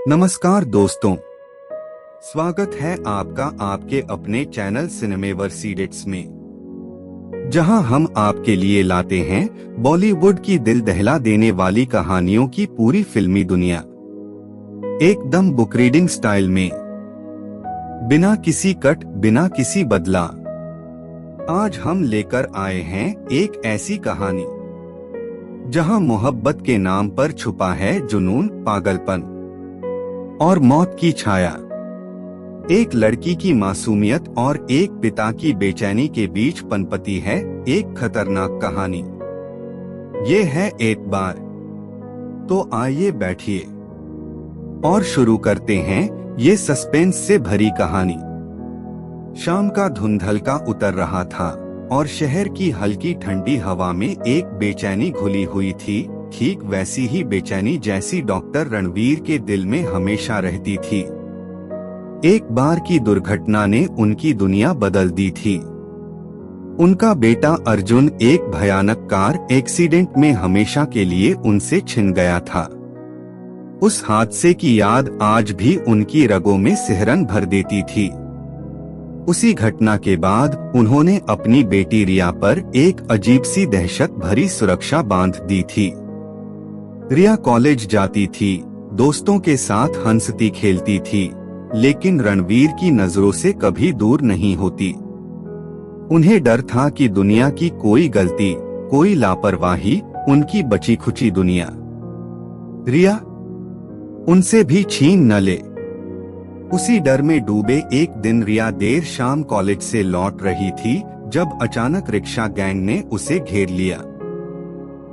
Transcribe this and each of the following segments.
नमस्कार दोस्तों, स्वागत है आपका आपके अपने चैनल सिनेमेवर्सीडेट्स में, जहां हम आपके लिए लाते हैं बॉलीवुड की दिल दहला देने वाली कहानियों की पूरी फिल्मी दुनिया, एकदम बुक रीडिंग स्टाइल में, बिना किसी कट, बिना किसी बदला। आज हम लेकर आए हैं एक ऐसी कहानी जहां मोहब्बत के नाम पर छुपा है जुनून, पागलपन और मौत की छाया। एक लड़की की मासूमियत और एक पिता की बेचैनी के बीच पनपती है एक खतरनाक कहानी। ये है एक बार। तो आइए बैठिए और शुरू करते हैं ये सस्पेंस से भरी कहानी। शाम का धुंधलका उतर रहा था और शहर की हल्की ठंडी हवा में एक बेचैनी घुली हुई थी, ठीक वैसी ही बेचैनी जैसी डॉक्टर रणवीर के दिल में हमेशा रहती थी। एक बार की दुर्घटना ने उनकी दुनिया बदल दी थी। उनका बेटा अर्जुन एक भयानक कार एक्सीडेंट में हमेशा के लिए उनसे छिन गया था। उस हादसे की याद आज भी उनकी रगों में सिहरन भर देती थी। उसी घटना के बाद उन्होंने अपनी बेटी रिया पर एक अजीब सी दहशत भरी सुरक्षा बांध दी थी। रिया कॉलेज जाती थी, दोस्तों के साथ हंसती खेलती थी, लेकिन रणवीर की नजरों से कभी दूर नहीं होती। उन्हें डर था कि दुनिया की कोई गलती, कोई लापरवाही उनकी बची खुची दुनिया रिया उनसे भी छीन न ले। उसी डर में डूबे एक दिन रिया देर शाम कॉलेज से लौट रही थी जब अचानक रिक्शा गैंग ने उसे घेर लिया।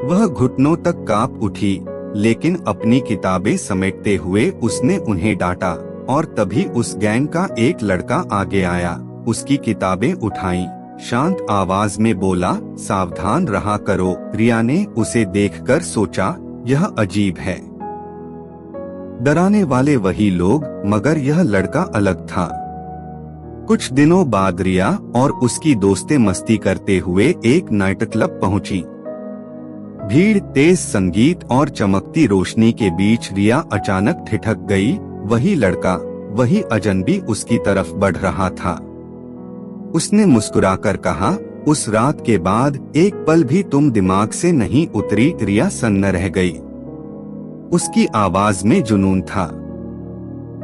वह घुटनों तक कांप उठी, लेकिन अपनी किताबें समेटते हुए उसने उन्हें डांटा और तभी उस गैंग का एक लड़का आगे आया, उसकी किताबें उठाईं, शांत आवाज में बोला, सावधान रहा करो। रिया ने उसे देखकर सोचा, यह अजीब है। डराने वाले वही लोग, मगर यह लड़का अलग था। कुछ दिनों बाद रिया और उसकी दोस्तें मस्ती करते हुए एक नाइट क्लब पहुंची। भीड़, तेज संगीत और चमकती रोशनी के बीच रिया अचानक ठिठक गई। वही लड़का, वही अजनबी उसकी तरफ बढ़ रहा था। उसने मुस्कुराकर कहा, उस रात के बाद एक पल भी तुम दिमाग से नहीं उतरी। रिया सन्न रह गई। उसकी आवाज में जुनून था,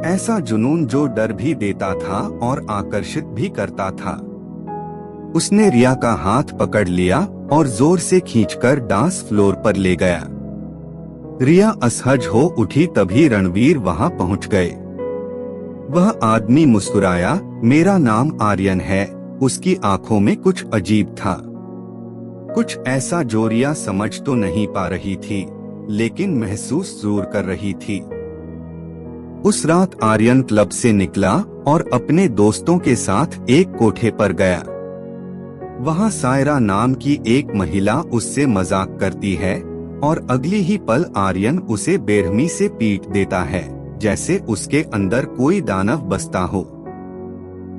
ऐसा जुनून जो डर भी देता था और आकर्षित भी करता था। उसने रिया का हाथ पकड़ लिया और जोर से खींचकर डांस फ्लोर पर ले गया। रिया असहज हो उठी, तभी रणवीर वहां पहुंच गए। वह आदमी मुस्कुराया, मेरा नाम आर्यन है। उसकी आंखों में कुछ अजीब था, कुछ ऐसा जो रिया समझ तो नहीं पा रही थी, लेकिन महसूस जरूर कर रही थी। उस रात आर्यन क्लब से निकला और अपने दोस्तों के साथ एक कोठे पर गया। वहां सायरा नाम की एक महिला उससे मजाक करती है और अगली ही पल आर्यन उसे बेरहमी से पीट देता है, जैसे उसके अंदर कोई दानव बसता हो।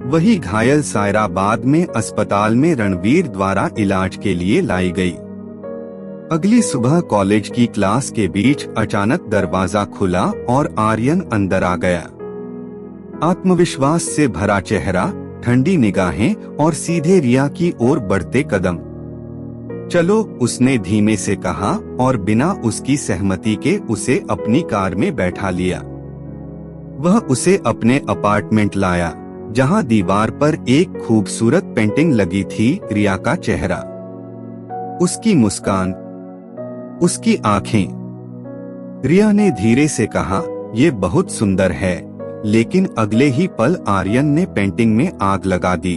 वही घायल सायरा बाद में अस्पताल में रणवीर द्वारा इलाज के लिए लाई गई। अगली सुबह कॉलेज की क्लास के बीच अचानक दरवाजा खुला और आर्यन अंदर आ गया। आत्मविश्वास से भरा चेहरा, ठंडी निगाहें और सीधे रिया की ओर बढ़ते कदम। चलो, उसने धीमे से कहा और बिना उसकी सहमति के उसे अपनी कार में बैठा लिया। वह उसे अपने अपार्टमेंट लाया, जहां दीवार पर एक खूबसूरत पेंटिंग लगी थी, रिया का चेहरा, उसकी मुस्कान, उसकी आंखें। रिया ने धीरे से कहा, ये बहुत सुंदर है, लेकिन अगले ही पल आर्यन ने पेंटिंग में आग लगा दी।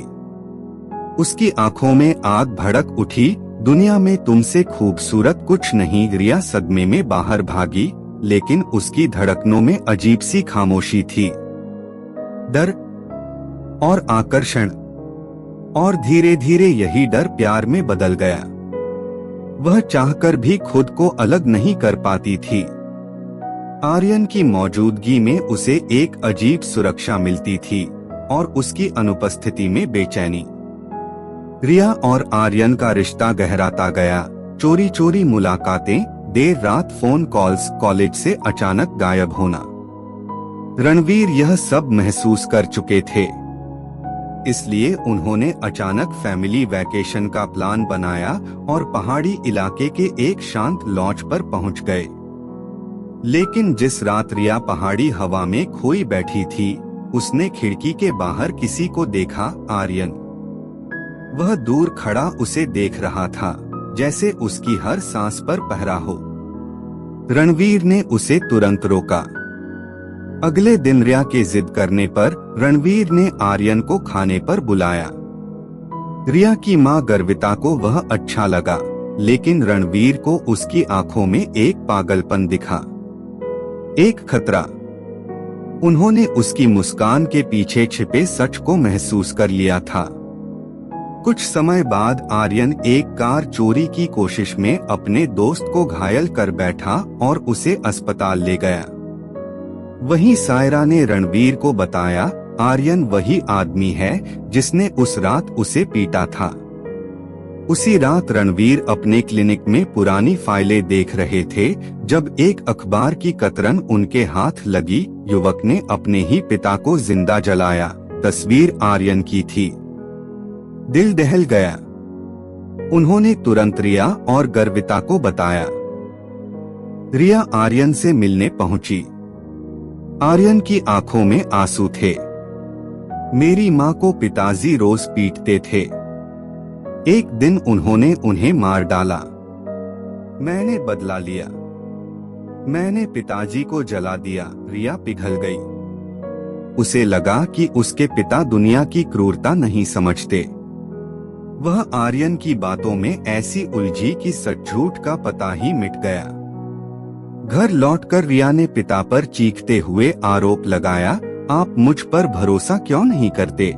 उसकी आंखों में आग भड़क उठी, दुनिया में तुमसे खूबसूरत कुछ नहीं। रिया सदमे में बाहर भागी, लेकिन उसकी धड़कनों में अजीब सी खामोशी थी, डर और आकर्षण, और धीरे धीरे यही डर प्यार में बदल गया। वह चाहकर भी खुद को अलग नहीं कर पाती थी। आर्यन की मौजूदगी में उसे एक अजीब सुरक्षा मिलती थी और उसकी अनुपस्थिति में बेचैनी। रिया और आर्यन का रिश्ता गहराता गया। चोरी चोरी मुलाकातें, देर रात फोन कॉल्स, कॉलेज से अचानक गायब होना। रणवीर यह सब महसूस कर चुके थे, इसलिए उन्होंने अचानक फैमिली वैकेशन का प्लान बनाया और पहाड़ी इलाके के एक शांत लॉज पर पहुंच गए। लेकिन जिस रात रिया पहाड़ी हवा में खोई बैठी थी, उसने खिड़की के बाहर किसी को देखा। आर्यन। वह दूर खड़ा उसे देख रहा था, जैसे उसकी हर सांस पर पहरा हो। रणवीर ने उसे तुरंत रोका। अगले दिन रिया के जिद करने पर रणवीर ने आर्यन को खाने पर बुलाया। रिया की मां गर्विता को वह अच्छा लगा, लेकिन रणवीर को उसकी आंखों में एक पागलपन दिखा, एक खतरा। उन्होंने उसकी मुस्कान के पीछे छिपे सच को महसूस कर लिया था। कुछ समय बाद आर्यन एक कार चोरी की कोशिश में अपने दोस्त को घायल कर बैठा और उसे अस्पताल ले गया। वहीं सायरा ने रणवीर को बताया, आर्यन वही आदमी है जिसने उस रात उसे पीटा था। उसी रात रणवीर अपने क्लिनिक में पुरानी फाइलें देख रहे थे जब एक अखबार की कतरन उनके हाथ लगी। युवक ने अपने ही पिता को जिंदा जलाया। तस्वीर आर्यन की थी। दिल दहल गया। उन्होंने तुरंत रिया और गर्विता को बताया। रिया आर्यन से मिलने पहुंची। आर्यन की आंखों में आंसू थे। मेरी मां को पिताजी रोज पीटते थे। एक दिन उन्होंने उन्हें मार डाला। मैंने बदला लिया। मैंने पिताजी को जला दिया। रिया पिघल गई। उसे लगा कि उसके पिता दुनिया की क्रूरता नहीं समझते। वह आर्यन की बातों में ऐसी उलझी कि सच झूठ का पता ही मिट गया। घर लौटकर रिया ने पिता पर चीखते हुए आरोप लगाया, आप मुझ पर भरोसा क्यों नहीं करते?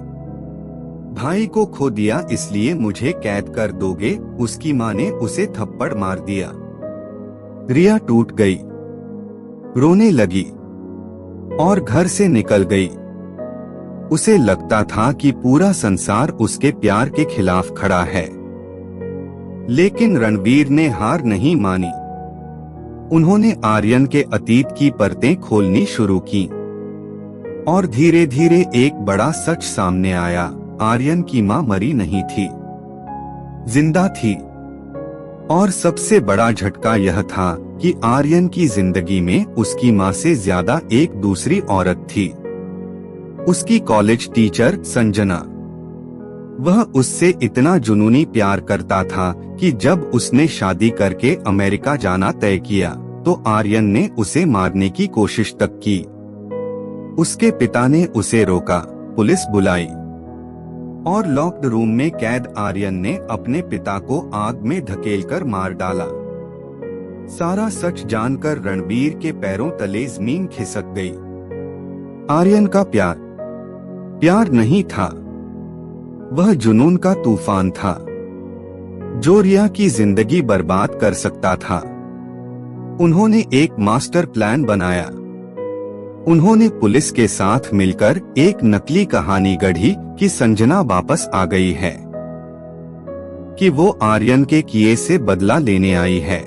भाई को खो दिया इसलिए मुझे कैद कर दोगे? उसकी मां ने उसे थप्पड़ मार दिया। रिया टूट गई, रोने लगी और घर से निकल गई। उसे लगता था कि पूरा संसार उसके प्यार के खिलाफ खड़ा है। लेकिन रणवीर ने हार नहीं मानी। उन्होंने आर्यन के अतीत की परतें खोलनी शुरू की और धीरे धीरे एक बड़ा सच सामने आया। आर्यन की मां मरी नहीं थी, जिंदा थी। और सबसे बड़ा झटका यह था कि आर्यन की जिंदगी में उसकी मां से ज्यादा एक दूसरी औरत थी, उसकी कॉलेज टीचर संजना। वह उससे इतना जुनूनी प्यार करता था कि जब उसने शादी करके अमेरिका जाना तय किया तो आर्यन ने उसे मारने की कोशिश तक की। उसके पिता ने उसे रोका, पुलिस बुलाई और लॉक्ड रूम में कैद आर्यन ने अपने पिता को आग में धकेलकर मार डाला। सारा सच जानकर रणवीर के पैरों तले जमीन खिसक गई। आर्यन का प्यार नहीं था, वह जुनून का तूफान था जो रिया की जिंदगी बर्बाद कर सकता था। उन्होंने एक मास्टर प्लान बनाया। उन्होंने पुलिस के साथ मिलकर एक नकली कहानी गढ़ी कि संजना वापस आ गई है, कि वो आर्यन के किए से बदला लेने आई है।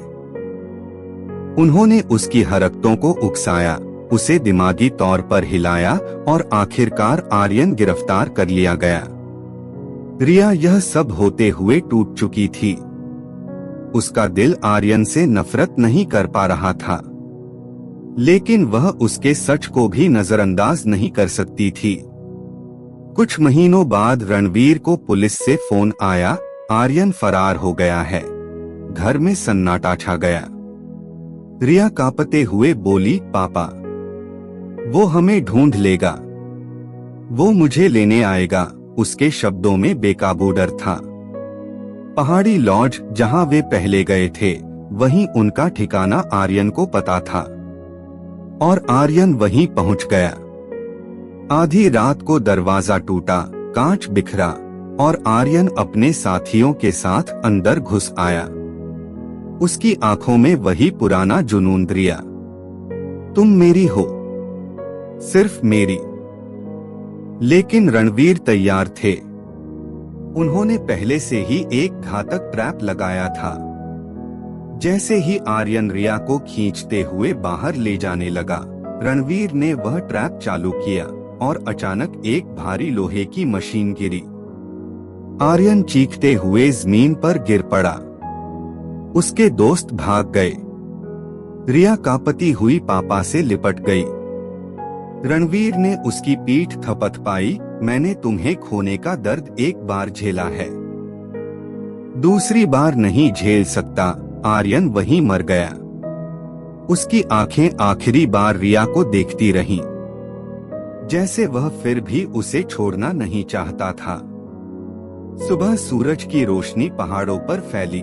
उन्होंने उसकी हरकतों को उकसाया, उसे दिमागी तौर पर हिलाया और आखिरकार आर्यन गिरफ्तार कर लिया गया। रिया यह सब होते हुए टूट चुकी थी। उसका दिल आर्यन से नफरत नहीं कर पा रहा था, लेकिन वह उसके सच को भी नजरअंदाज नहीं कर सकती थी। कुछ महीनों बाद रणवीर को पुलिस से फोन आया, आर्यन फरार हो गया है। घर में सन्नाटा छा गया। रिया कांपते हुए बोली, पापा, वो हमें ढूंढ लेगा, वो मुझे लेने आएगा। उसके शब्दों में बेकाबू डर था। पहाड़ी लॉज जहां वे पहले गए थे, वहीं उनका ठिकाना आर्यन को पता था और आर्यन वहीं पहुंच गया। आधी रात को दरवाजा टूटा, कांच बिखरा और आर्यन अपने साथियों के साथ अंदर घुस आया। उसकी आंखों में वही पुराना जुनून। रिया, तुम मेरी हो, सिर्फ मेरी। लेकिन रणवीर तैयार थे। उन्होंने पहले से ही एक घातक ट्रैप लगाया था। जैसे ही आर्यन रिया को खींचते हुए बाहर ले जाने लगा, रणवीर ने वह ट्रैप चालू किया और अचानक एक भारी लोहे की मशीन गिरी। आर्यन चीखते हुए जमीन पर गिर पड़ा। उसके दोस्त भाग गए। रिया कांपती हुई पापा से लिपट गई। रणवीर ने उसकी पीठ थपथपाई, मैंने तुम्हें खोने का दर्द एक बार झेला है, दूसरी बार नहीं झेल सकता। आर्यन वहीं मर गया। उसकी आंखें आखिरी बार रिया को देखती रहीं, जैसे वह फिर भी उसे छोड़ना नहीं चाहता था। सुबह सूरज की रोशनी पहाड़ों पर फैली।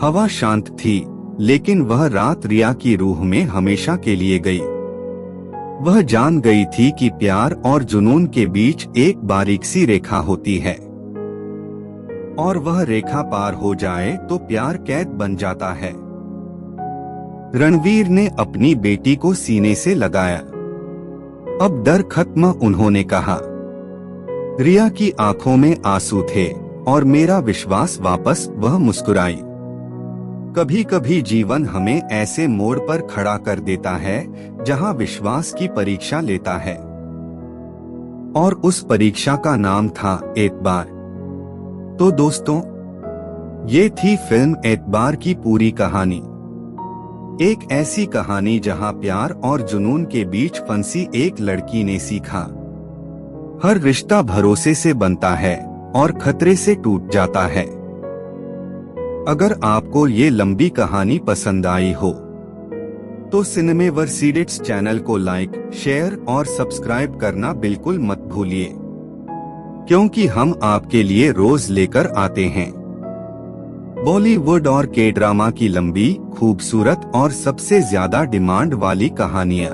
हवा शांत थी, लेकिन वह रात रिया की रूह में हमेशा के लिए गई। वह जान गई थी कि प्यार और जुनून के बीच एक बारीक सी रेखा होती है, और वह रेखा पार हो जाए तो प्यार कैद बन जाता है। रणवीर ने अपनी बेटी को सीने से लगाया। अब डर खत्म, उन्होंने कहा। रिया की आंखों में आंसू थे और मेरा विश्वास वापस। वह मुस्कुराई। कभी कभी जीवन हमें ऐसे मोड़ पर खड़ा कर देता है जहां विश्वास की परीक्षा लेता है, और उस परीक्षा का नाम था एतबार। तो दोस्तों, ये थी फिल्म एतबार की पूरी कहानी। एक ऐसी कहानी जहां प्यार और जुनून के बीच फंसी एक लड़की ने सीखा, हर रिश्ता भरोसे से बनता है और खतरे से टूट जाता है। अगर आपको ये लंबी कहानी पसंद आई हो तो सिनेमेवर्सीडेट्स चैनल को लाइक, शेयर और सब्सक्राइब करना बिल्कुल मत भूलिए, क्योंकि हम आपके लिए रोज लेकर आते हैं बॉलीवुड और के ड्रामा की लंबी, खूबसूरत और सबसे ज्यादा डिमांड वाली कहानियां।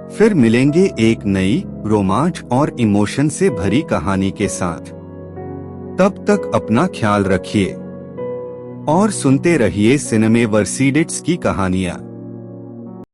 फिर मिलेंगे एक नई, रोमांच और इमोशन से भरी कहानी के साथ। तब तक अपना ख्याल रखिए और सुनते रहिए सिनेमेवर्सीडेट्स की कहानियां।